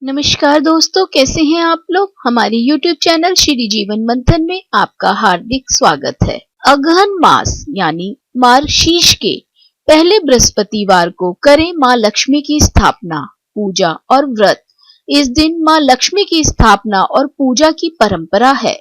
नमस्कार दोस्तों, कैसे हैं आप लोग। हमारे YouTube चैनल श्री जीवन मंथन में आपका हार्दिक स्वागत है। अगहन मास यानी मार्गशीर्ष के पहले बृहस्पतिवार को करें मां लक्ष्मी की स्थापना, पूजा और व्रत। इस दिन मां लक्ष्मी की स्थापना और पूजा की परंपरा है।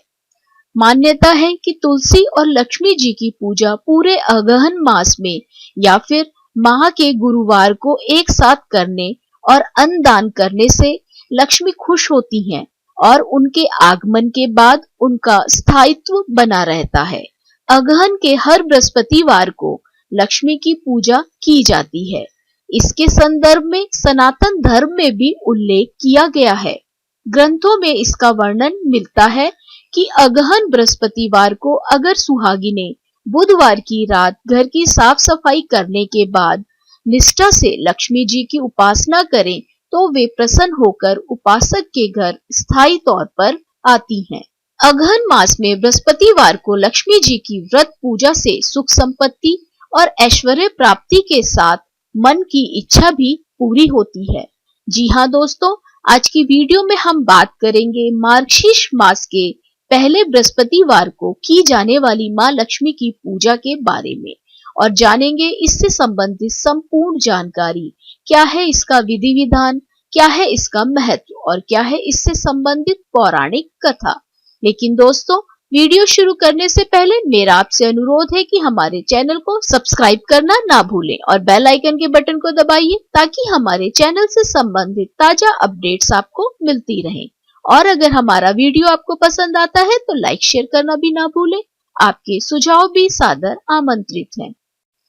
मान्यता है कि तुलसी और लक्ष्मी जी की पूजा पूरे अगहन मास में या फिर माह के गुरुवार को एक साथ करने और अन्न दान करने से लक्ष्मी खुश होती हैं और उनके आगमन के बाद उनका स्थायित्व बना रहता है। अगहन के हर बृहस्पतिवार को लक्ष्मी की पूजा की जाती है। इसके संदर्भ में सनातन धर्म में भी उल्लेख किया गया है। ग्रंथों में इसका वर्णन मिलता है कि अगहन बृहस्पतिवार को अगर सुहागिनें बुधवार की रात घर की साफ सफाई करने के बाद निष्ठा से लक्ष्मी जी की उपासना करें तो वे प्रसन्न होकर उपासक के घर स्थायी तौर पर आती हैं। अगहन मास में बृहस्पतिवार को लक्ष्मी जी की व्रत पूजा से सुख संपत्ति और ऐश्वर्य प्राप्ति के साथ मन की इच्छा भी पूरी होती है। जी हाँ दोस्तों, आज की वीडियो में हम बात करेंगे मार्गशीर्ष मास के पहले बृहस्पतिवार को की जाने वाली मां लक्ष्मी की पूजा के बारे में और जानेंगे इससे संबंधित संपूर्ण जानकारी। क्या है इसका विधि विधान, क्या है इसका महत्व और क्या है इससे संबंधित पौराणिक कथा। लेकिन दोस्तों, वीडियो शुरू करने से पहले मेरा आपसे अनुरोध है कि हमारे चैनल को सब्सक्राइब करना ना भूलें और बेल आइकन के बटन को दबाइए ताकि हमारे चैनल से संबंधित ताजा अपडेट्स आपको मिलती रहें। और अगर हमारा वीडियो आपको पसंद आता है तो लाइक शेयर करना भी ना भूलें। आपके सुझाव भी सादर आमंत्रित हैं।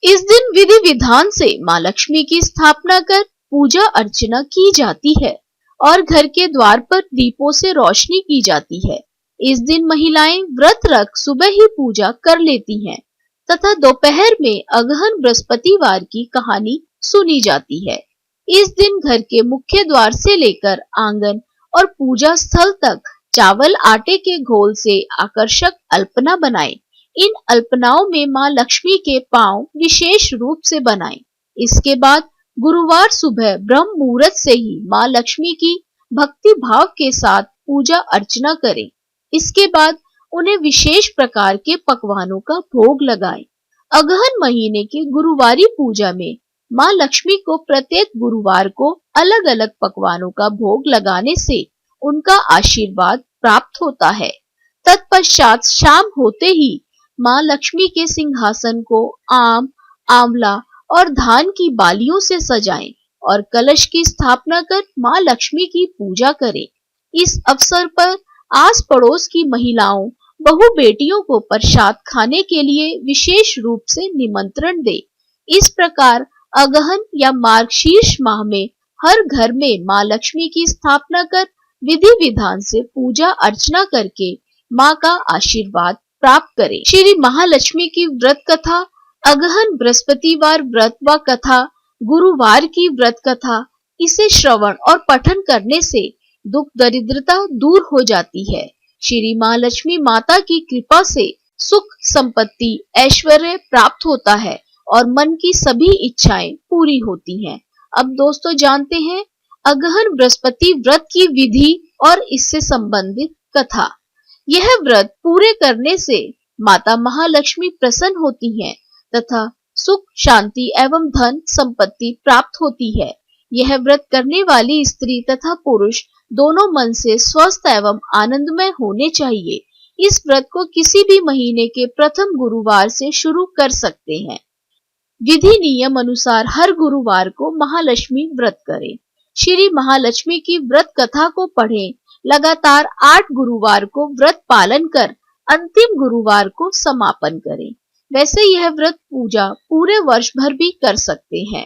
इस दिन विधि विधान से मां लक्ष्मी की स्थापना कर पूजा अर्चना की जाती है और घर के द्वार पर दीपों से रोशनी की जाती है। इस दिन महिलाएं व्रत रख सुबह ही पूजा कर लेती हैं तथा दोपहर में अगहन बृहस्पतिवार की कहानी सुनी जाती है। इस दिन घर के मुख्य द्वार से लेकर आंगन और पूजा स्थल तक चावल आटे के घोल से आकर्षक अल्पना बनाएं। इन अल्पनाओं में मां लक्ष्मी के पांव विशेष रूप से बनाएं। इसके बाद गुरुवार सुबह ब्रह्म मुहूर्त से ही मां लक्ष्मी की भक्ति भाव के साथ पूजा अर्चना करें। इसके बाद उन्हें विशेष प्रकार के पकवानों का भोग लगाएं। अगहन महीने की गुरुवारी पूजा में मां लक्ष्मी को प्रत्येक गुरुवार को अलग अलग पकवानों का भोग लगाने से उनका आशीर्वाद प्राप्त होता है। तत्पश्चात शाम होते ही मां लक्ष्मी के सिंहासन को आम, आंवला और धान की बालियों से सजाएं और कलश की स्थापना कर मां लक्ष्मी की पूजा करें। इस अवसर पर आस पड़ोस की महिलाओं, बहु बेटियों को प्रसाद खाने के लिए विशेष रूप से निमंत्रण दें। इस प्रकार अगहन या मार्गशीर्ष माह में हर घर में मां लक्ष्मी की स्थापना कर विधि विधान से पूजा अर्चना करके मां का आशीर्वाद प्राप्त करें। श्री महालक्ष्मी की व्रत कथा, अगहन बृहस्पतिवार व्रत व कथा, गुरुवार की व्रत कथा, इसे श्रवण और पठन करने से दुख दरिद्रता दूर हो जाती है। श्री महालक्ष्मी माता की कृपा से सुख संपत्ति ऐश्वर्य प्राप्त होता है और मन की सभी इच्छाएं पूरी होती हैं। अब दोस्तों जानते हैं अगहन बृहस्पति व्रत की विधि और इससे संबंधित कथा। यह व्रत पूरे करने से माता महालक्ष्मी प्रसन्न होती हैं तथा सुख शांति एवं धन संपत्ति प्राप्त होती है। यह व्रत करने वाली स्त्री तथा पुरुष दोनों मन से स्वस्थ एवं आनंदमय होने चाहिए। इस व्रत को किसी भी महीने के प्रथम गुरुवार से शुरू कर सकते हैं। विधि नियम अनुसार हर गुरुवार को महालक्ष्मी व्रत करें। श्री महालक्ष्मी की व्रत कथा को पढ़ें। लगातार 8 गुरुवार को व्रत पालन कर अंतिम गुरुवार को समापन करें। वैसे यह व्रत पूजा पूरे वर्ष भर भी कर सकते हैं।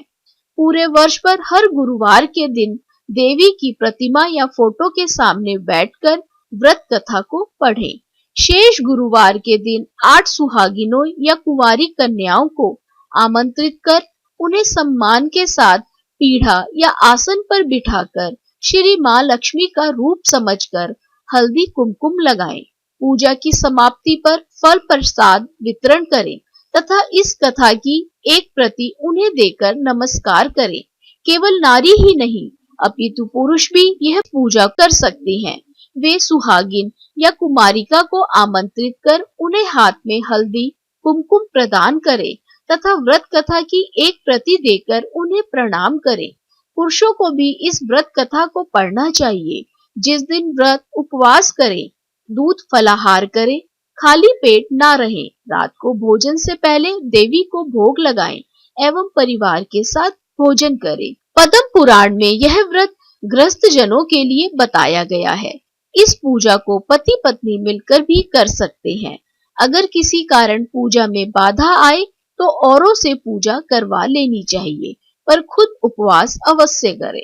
पूरे वर्ष भर हर गुरुवार के दिन देवी की प्रतिमा या फोटो के सामने बैठकर व्रत कथा को पढ़ें। शेष गुरुवार के दिन 8 सुहागिनों या कुंवारी कन्याओं को आमंत्रित कर उन्हें सम्मान के साथ पीढ़ा या आसन पर बिठाकर श्री मां लक्ष्मी का रूप समझकर हल्दी कुमकुम लगाएं। पूजा की समाप्ति पर फल प्रसाद वितरण करें तथा इस कथा की एक प्रति उन्हें देकर नमस्कार करें। केवल नारी ही नहीं, अपितु पुरुष भी यह पूजा कर सकते हैं। वे सुहागिन या कुमारिका को आमंत्रित कर उन्हें हाथ में हल्दी कुमकुम प्रदान करें तथा व्रत कथा की एक प्रति देकर उन्हें प्रणाम करें। पुरुषों को भी इस व्रत कथा को पढ़ना चाहिए। जिस दिन व्रत उपवास करें, दूध फलाहार करें, खाली पेट ना रहें, रात को भोजन से पहले देवी को भोग लगाएं एवं परिवार के साथ भोजन करें। पद्म पुराण में यह व्रत गृहस्थ जनों के लिए बताया गया है। इस पूजा को पति पत्नी मिलकर भी कर सकते हैं। अगर किसी कारण पूजा में बाधा आए तो औरों से पूजा करवा लेनी चाहिए, पर खुद उपवास अवश्य करें।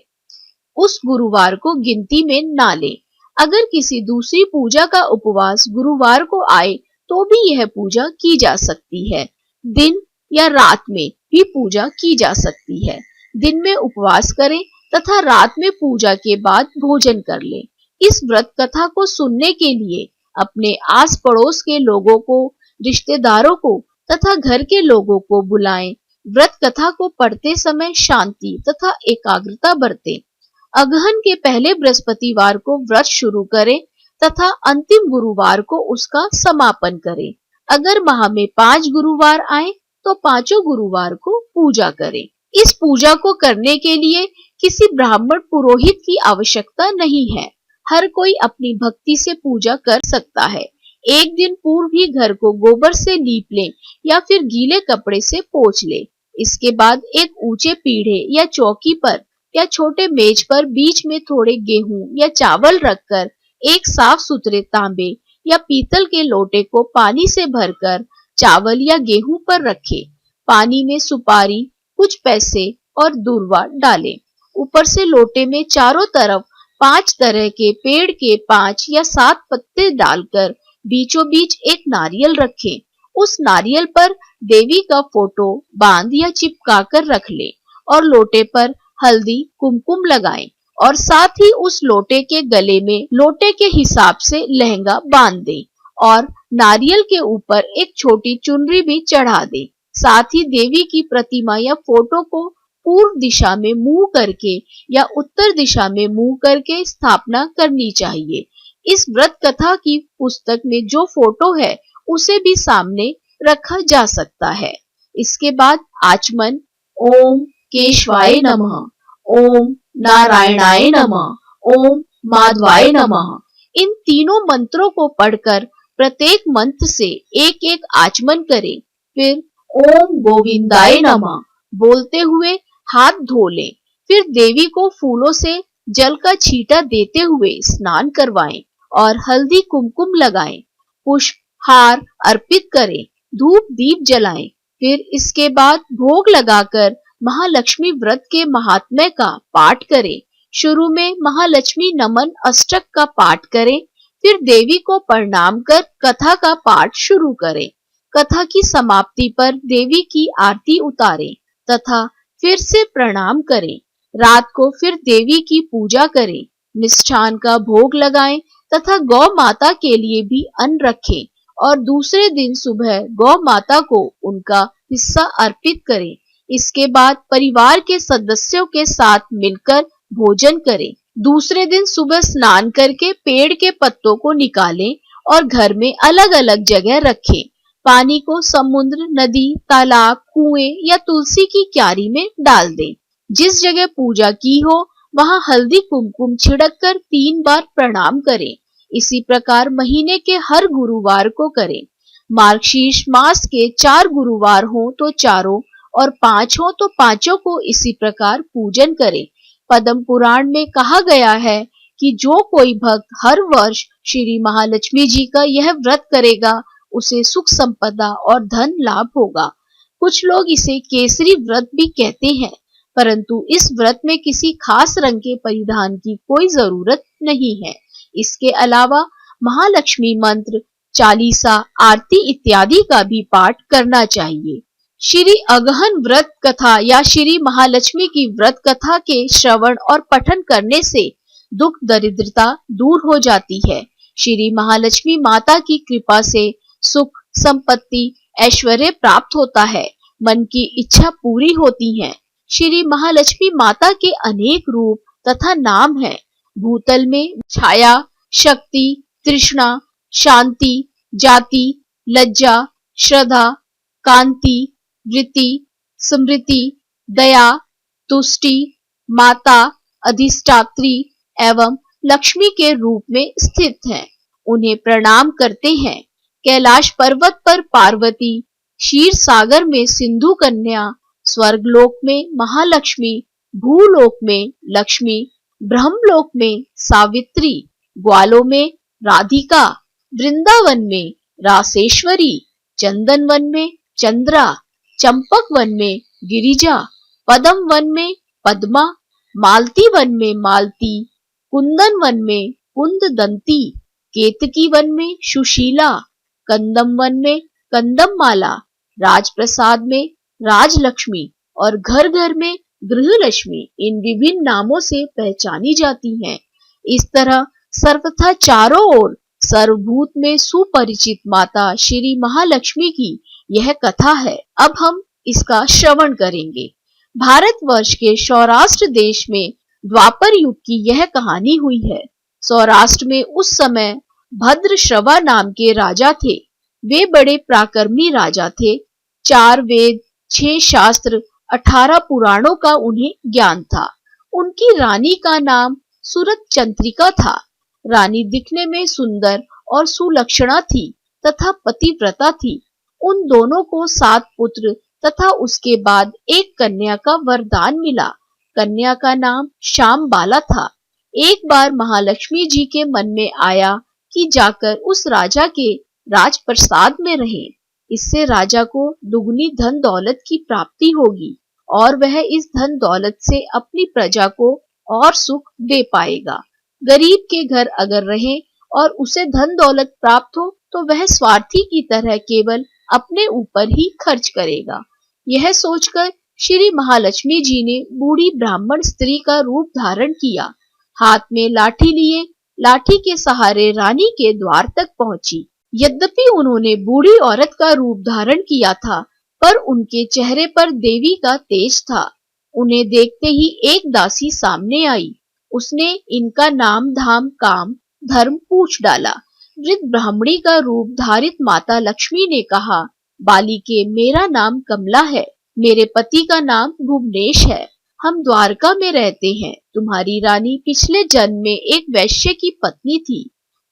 उस गुरुवार को गिनती में ना लें। अगर किसी दूसरी पूजा का उपवास गुरुवार को आए तो भी यह पूजा की जा सकती है। दिन या रात में भी पूजा की जा सकती है। दिन में उपवास करें तथा रात में पूजा के बाद भोजन कर लें। इस व्रत कथा को सुनने के लिए अपने आस पड़ोस के लोगों को, रिश्तेदारों को तथा घर के लोगों को बुलाएं। व्रत कथा को पढ़ते समय शांति तथा एकाग्रता बरतें। अगहन के पहले बृहस्पतिवार को व्रत शुरू करें तथा अंतिम गुरुवार को उसका समापन करें। अगर माह में 5 गुरुवार आए तो 5 गुरुवार को पूजा करें। इस पूजा को करने के लिए किसी ब्राह्मण पुरोहित की आवश्यकता नहीं है। हर कोई अपनी भक्ति से पूजा कर सकता है। एक दिन पूर्व ही घर को गोबर से लीप लें या फिर गीले कपड़े से पोंछ लें। इसके बाद एक ऊंचे पीढ़े या चौकी पर या छोटे मेज पर बीच में थोड़े गेहूं या चावल रखकर एक साफ सुथरे तांबे या पीतल के लोटे को पानी से भरकर चावल या गेहूं पर रखें। पानी में सुपारी, कुछ पैसे और दूर्वा डालें। ऊपर से लोटे में चारों तरफ 5 तरह के पेड़ के 5 या 7 पत्ते डालकर बीचों बीच एक नारियल रखें। उस नारियल पर देवी का फोटो बांध या चिपका कर रख लें और लोटे पर हल्दी कुमकुम लगाएं और साथ ही उस लोटे के गले में लोटे के हिसाब से लहंगा बांध दें और नारियल के ऊपर एक छोटी चुनरी भी चढ़ा दें। साथ ही देवी की प्रतिमा या फोटो को पूर्व दिशा में मुंह करके या उत्तर दिशा में मुंह करके स्थापना करनी चाहिए। इस व्रत कथा की पुस्तक में जो फोटो है उसे भी सामने रखा जा सकता है। इसके बाद आचमन, ओम केशवाय नमः, ओम नारायणाय नमः, ओम माधवाय नमः, इन तीनों मंत्रों को पढ़कर प्रत्येक मंत्र से एक एक आचमन करें। फिर ओम गोविंदाय नमः बोलते हुए हाथ धो लें। फिर देवी को फूलों से जल का छींटा देते हुए स्नान करवाएं और हल्दी कुमकुम लगाएं। पुष्प हार अर्पित करें, धूप दीप जलाएं। फिर इसके बाद भोग लगाकर महालक्ष्मी व्रत के महात्म्य का पाठ करें। शुरू में महालक्ष्मी नमन अष्टक का पाठ करें, फिर देवी को प्रणाम कर कथा का पाठ शुरू करें। कथा की समाप्ति पर देवी की आरती उतारें तथा फिर से प्रणाम करें। रात को फिर देवी की पूजा करें, मिष्ठान का भोग लगाएं तथा गौ माता के लिए भी अन्न रखें और दूसरे दिन सुबह गौ माता को उनका हिस्सा अर्पित करें। इसके बाद परिवार के सदस्यों के साथ मिलकर भोजन करें। दूसरे दिन सुबह स्नान करके पेड़ के पत्तों को निकालें और घर में अलग अलग जगह रखें। पानी को समुद्र, नदी, तालाब, कुएं या तुलसी की क्यारी में डाल दें। जिस जगह पूजा की हो वहां हल्दी कुमकुम छिड़ककर 3 बार प्रणाम करें। इसी प्रकार महीने के हर गुरुवार को करें। मार्गशीर्ष मास के 4 गुरुवार हो तो चारों और 5 हो तो 5 को इसी प्रकार पूजन करें। पद्म पुराण में कहा गया है कि जो कोई भक्त हर वर्ष श्री महालक्ष्मी जी का यह व्रत करेगा उसे सुख संपदा और धन लाभ होगा। कुछ लोग इसे केसरी व्रत भी कहते हैं, परंतु इस व्रत में किसी खास रंग के परिधान की कोई जरूरत नहीं है। इसके अलावा महालक्ष्मी मंत्र, चालीसा, आरती इत्यादि का भी पाठ करना चाहिए। श्री अगहन व्रत कथा या श्री महालक्ष्मी की व्रत कथा के श्रवण और पठन करने से दुख दरिद्रता दूर हो जाती है। श्री महालक्ष्मी माता की कृपा से सुख, संपत्ति, ऐश्वर्य प्राप्त होता है। मन की इच्छा पूरी होती है। श्री महालक्ष्मी माता के अनेक रूप तथा नाम है। भूतल में छाया, शक्ति, तृष्णा, शांति, जाति, लज्जा, श्रद्धा, कांति, वृत्ति, स्मृति, दया, तुष्टि, माता, अधिष्ठात्री एवं लक्ष्मी के रूप में स्थित हैं। उन्हें प्रणाम करते हैं। कैलाश पर्वत पर पार्वती, क्षीर सागर में सिंधु कन्या, स्वर्गलोक में महालक्ष्मी, भूलोक में लक्ष्मी, ब्रह्मलोक में सावित्री, ग्वालों में राधिका, वृंदावन में रासेश्वरी, चंदन वन में चंद्रा, चंपक वन में गिरिजा, पद्म वन में पद्मा, मालती वन में मालती, कुंदन वन में कुंददंती, केतकी वन में सुशीला, कंदम वन में कंदममाला, राजप्रसाद में राजलक्ष्मी और घर घर में गृहलक्ष्मी इन विभिन्न नामों से पहचानी जाती हैं। इस तरह सर्वथा चारों ओर सर्वभूत में सुपरिचित माता श्री महालक्ष्मी की यह कथा है। अब हम इसका श्रवण करेंगे। भारतवर्ष के सौराष्ट्र देश में द्वापर युग की यह कहानी हुई है। सौराष्ट्र में उस समय भद्रश्रवा नाम के राजा थे। वे बड़े पराक्रमी राजा थे। 4 वेद, 6 शास्त्र, 18 पुराणों का उन्हें ज्ञान था। उनकी रानी का नाम सुरत चंद्रिका था। रानी दिखने में सुंदर और सुलक्षणा थी तथा पतिव्रता थी। उन दोनों को 7 पुत्र तथा उसके बाद एक कन्या का वरदान मिला। कन्या का नाम श्यामबाला था। एक बार महालक्ष्मी जी के मन में आया कि जाकर उस राजा के राजप्रसाद में रहें। इससे राजा को दुगनी धन दौलत की प्राप्ति होगी और वह इस धन दौलत से अपनी प्रजा को और सुख दे पाएगा। गरीब के घर अगर रहे और उसे धन दौलत प्राप्त हो तो वह स्वार्थी की तरह केवल अपने ऊपर ही खर्च करेगा। यह सोचकर श्री महालक्ष्मी जी ने बूढ़ी ब्राह्मण स्त्री का रूप धारण किया। हाथ में लाठी लिए लाठी के सहारे रानी के द्वार तक पहुंची। यद्यपि उन्होंने बूढ़ी औरत का रूप धारण किया था, पर उनके चेहरे पर देवी का तेज था। उन्हें देखते ही एक दासी सामने आई। उसने इनका नाम धाम काम धर्म पूछ डाला। वृद्ध ब्राह्मणी का रूप धारित माता लक्ष्मी ने कहा, बालिके, मेरा नाम कमला है। मेरे पति का नाम भुवनेश है। हम द्वारका में रहते हैं। तुम्हारी रानी पिछले जन्म में एक वैश्य की पत्नी थी।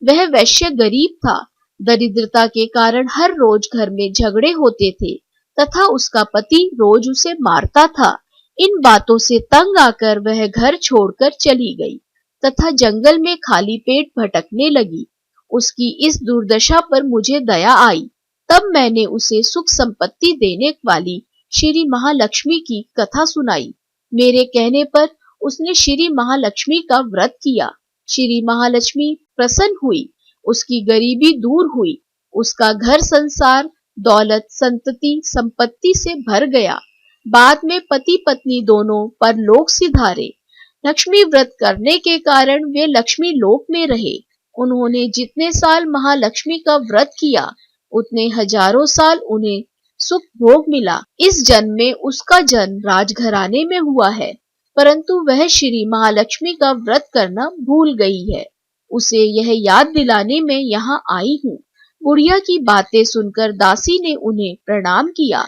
वह वैश्य गरीब था। दरिद्रता के कारण हर रोज घर में झगड़े होते थे तथा उसका पति रोज उसे मारता था। इन बातों से तंग आकर वह घर छोड़कर चली गई तथा जंगल में खाली पेट भटकने लगी। उसकी इस दुर्दशा पर मुझे दया आई। तब मैंने उसे सुख संपत्ति देने वाली श्री महालक्ष्मी की कथा सुनाई। मेरे कहने पर उसने श्री महालक्ष्मी का व्रत किया। श्री महालक्ष्मी प्रसन्न हुई। उसकी गरीबी दूर हुई। उसका घर संसार दौलत संतति संपत्ति से भर गया। बाद में पति पत्नी दोनों परलोक सिधारे। लक्ष्मी व्रत करने के कारण वे लक्ष्मी लोक में रहे। उन्होंने जितने साल महालक्ष्मी का व्रत किया उतने हजारों साल उन्हें सुख भोग मिला। इस जन्म में उसका जन्म राजघराने में हुआ है, परंतु वह श्री महालक्ष्मी का व्रत करना भूल गई है। उसे यह याद दिलाने में यहाँ आई हूँ। बुढ़िया की बातें सुनकर दासी ने उन्हें प्रणाम किया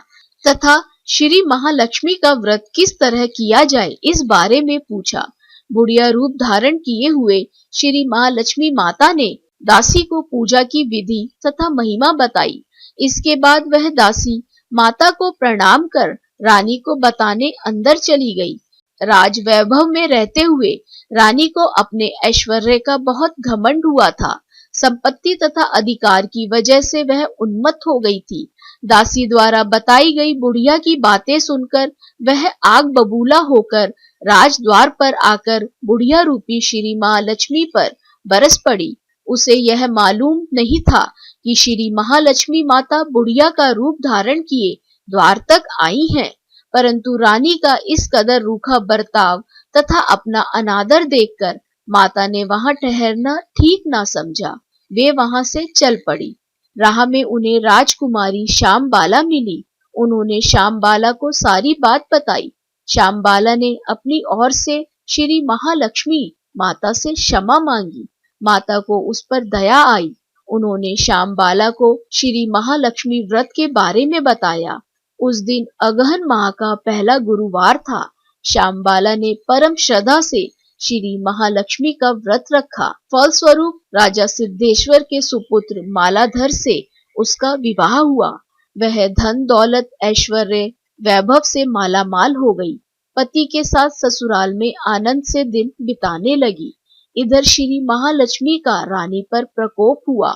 तथा श्री महालक्ष्मी का व्रत किस तरह किया जाए इस बारे में पूछा। बुढ़िया रूप धारण किए हुए श्री महालक्ष्मी माता ने दासी को पूजा की विधि तथा महिमा बताई। इसके बाद वह दासी माता को प्रणाम कर रानी को बताने अंदर चली गई। राज वैभव में रहते हुए रानी को अपने ऐश्वर्य का बहुत घमंड हुआ था। संपत्ति तथा अधिकार की वजह से वह उन्मत्त हो गई थी। दासी द्वारा बताई गई बुढ़िया की बातें सुनकर वह आग बबूला होकर राजद्वार पर आकर बुढ़िया रूपी श्री महालक्ष्मी पर बरस पड़ी। उसे यह मालूम नहीं था कि श्री महालक्ष्मी माता बुढ़िया का रूप धारण किए द्वार तक आई हैं, परंतु रानी का इस कदर रूखा बर्ताव तथा अपना अनादर देखकर माता ने वहां ठहरना ठीक ना समझा। वे वहां से चल पड़ी। राह में उन्हें राजकुमारी श्यामबाला मिली। उन्होंने श्यामबाला को सारी बात बताई। श्यामबाला ने अपनी ओर से श्री महालक्ष्मी माता से क्षमा मांगी। माता को उस पर दया आई। उन्होंने श्यामबाला को श्री महालक्ष्मी व्रत के बारे में बताया। उस दिन अगहन माह का पहला गुरुवार था। श्यामबाला ने परम श्रद्धा से श्री महालक्ष्मी का व्रत रखा। फलस्वरूप राजा सिद्धेश्वर के सुपुत्र मालाधर से उसका विवाह हुआ। वह धन दौलत ऐश्वर्य वैभव से मालामाल हो गई। पति के साथ ससुराल में आनंद से दिन बिताने लगी। इधर श्री महालक्ष्मी का रानी पर प्रकोप हुआ।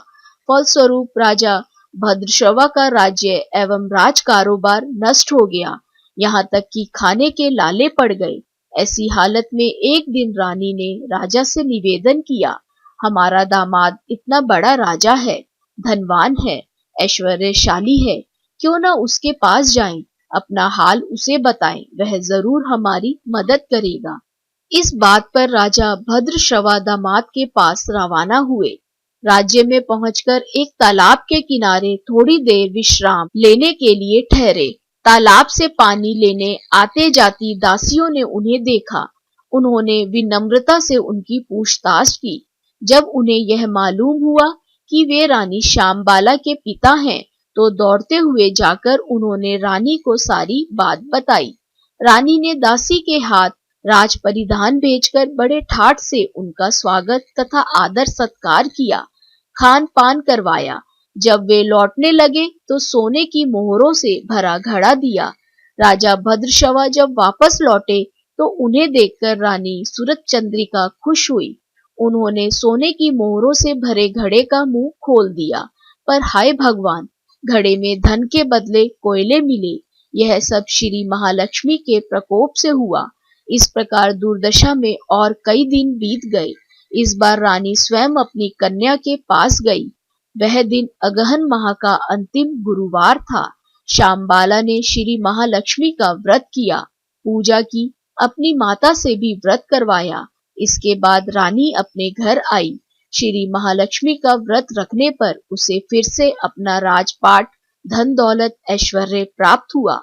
फलस्वरूप राजा भद्रश्रवा का राज्य एवं राज कारोबार नष्ट हो गया। यहाँ तक कि खाने के लाले पड़ गए। ऐसी हालत में एक दिन रानी ने राजा से निवेदन किया, हमारा दामाद इतना बड़ा राजा है, धनवान है, ऐश्वर्यशाली है, क्यों न उसके पास जाएं, अपना हाल उसे बताएं, वह जरूर हमारी मदद करेगा। इस बात पर राजा भद्रश्रवा दामाद के पास रवाना हुए। राज्य में पहुंचकर एक तालाब के किनारे थोड़ी देर विश्राम लेने के लिए ठहरे। तालाब से पानी लेने आते जाती दासियों ने उन्हें देखा। उन्होंने विनम्रता से उनकी पूछताछ की। जब उन्हें यह मालूम हुआ कि वे रानी श्यामबाला के पिता हैं, तो दौड़ते हुए जाकर उन्होंने रानी को सारी बात बताई। रानी ने दासी के हाथ राज परिधान भेजकर बड़े ठाठ से उनका स्वागत तथा आदर सत्कार किया, खान पान करवाया। जब वे लौटने लगे तो सोने की मोहरों से भरा घड़ा दिया। राजा भद्रश्रवा जब वापस लौटे तो उन्हें देखकर रानी सूरत चंद्रिका खुश हुई। उन्होंने सोने की मोहरों से भरे घड़े का मुंह खोल दिया, पर हाय भगवान, घड़े में धन के बदले कोयले मिले। यह सब श्री महालक्ष्मी के प्रकोप से हुआ। इस प्रकार दुर्दशा में और कई दिन बीत गए। इस बार रानी स्वयं अपनी कन्या के पास गई। वह दिन अगहन माह का अंतिम गुरुवार था। श्यामबाला ने श्री महालक्ष्मी का व्रत किया, पूजा की, अपनी माता से भी व्रत करवाया। इसके बाद रानी अपने घर आई। श्री महालक्ष्मी का व्रत रखने पर उसे फिर से अपना राजपाट, धन दौलत, ऐश्वर्य प्राप्त हुआ।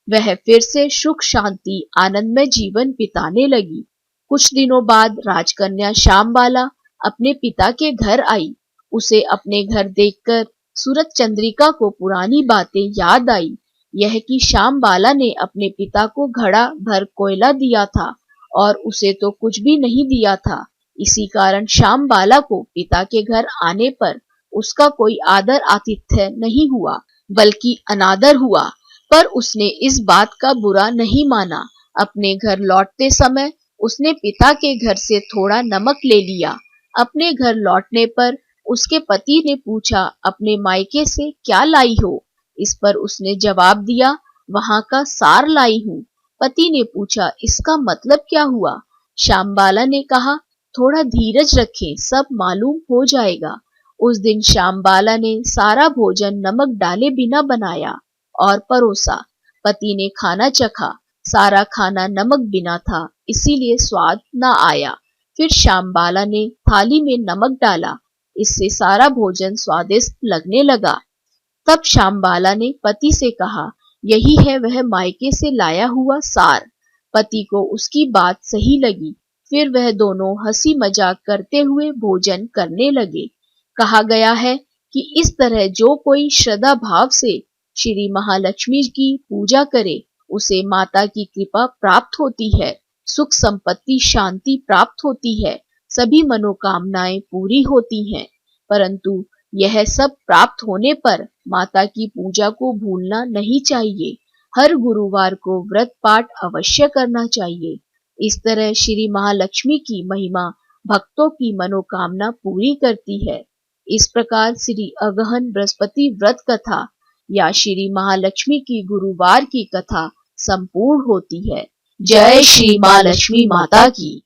वह फिर से सुख शांति आनंदमय जीवन बिताने लगी। कुछ दिनों बाद राजकन्या श्यामबाला अपने पिता के घर आई। उसे अपने घर देखकर सूरत चंद्रिका को पुरानी बातें याद आई। यह कि श्यामबाला ने अपने पिता को घड़ा भर कोयला दिया था और उसे तो कुछ भी नहीं दिया था। इसी कारण श्यामबाला को पिता के घर आने पर उसका कोई आदर आतिथ्य नहीं हुआ, बल्कि अनादर हुआ। पर उसने इस बात का बुरा नहीं माना। अपने घर लौटते समय उसने पिता के घर से थोड़ा नमक ले लिया। अपने घर लौटने पर उसके पति ने पूछा, अपने मायके से क्या लाई हो? इस पर उसने जवाब दिया, वहां का सार लाई हूँ। पति ने पूछा, इसका मतलब क्या हुआ? श्यामबाला ने कहा, थोड़ा धीरज रखें, सब मालूम हो जाएगा। उस दिन श्यामबाला ने सारा भोजन नमक डाले बिना बनाया और परोसा। पति ने खाना चखा। सारा खाना नमक बिना था, इसीलिए स्वाद न आया। फिर श्यामबाला ने थाली में नमक डाला। इससे सारा भोजन स्वादिष्ट लगने लगा। तब श्यामबाला ने पति से कहा, यही है वह मायके से लाया हुआ सार। पति को उसकी बात सही लगी। फिर वह दोनों हंसी मजाक करते हुए भोजन करने लगे। कहा गया है कि इस तरह जो कोई श्रद्धा भाव से श्री महालक्ष्मी की पूजा करे, उसे माता की कृपा प्राप्त होती है, सुख संपत्ति शांति प्राप्त होती है, सभी मनोकामनाएं पूरी होती हैं। परंतु यह सब प्राप्त होने पर माता की पूजा को भूलना नहीं चाहिए। हर गुरुवार को व्रत पाठ अवश्य करना चाहिए। इस तरह श्री महालक्ष्मी की महिमा भक्तों की मनोकामना पूरी करती है। इस प्रकार श्री अगहन बृहस्पति व्रत कथा या श्री महालक्ष्मी की गुरुवार की कथा संपूर्ण होती है। जय श्री महालक्ष्मी माता की।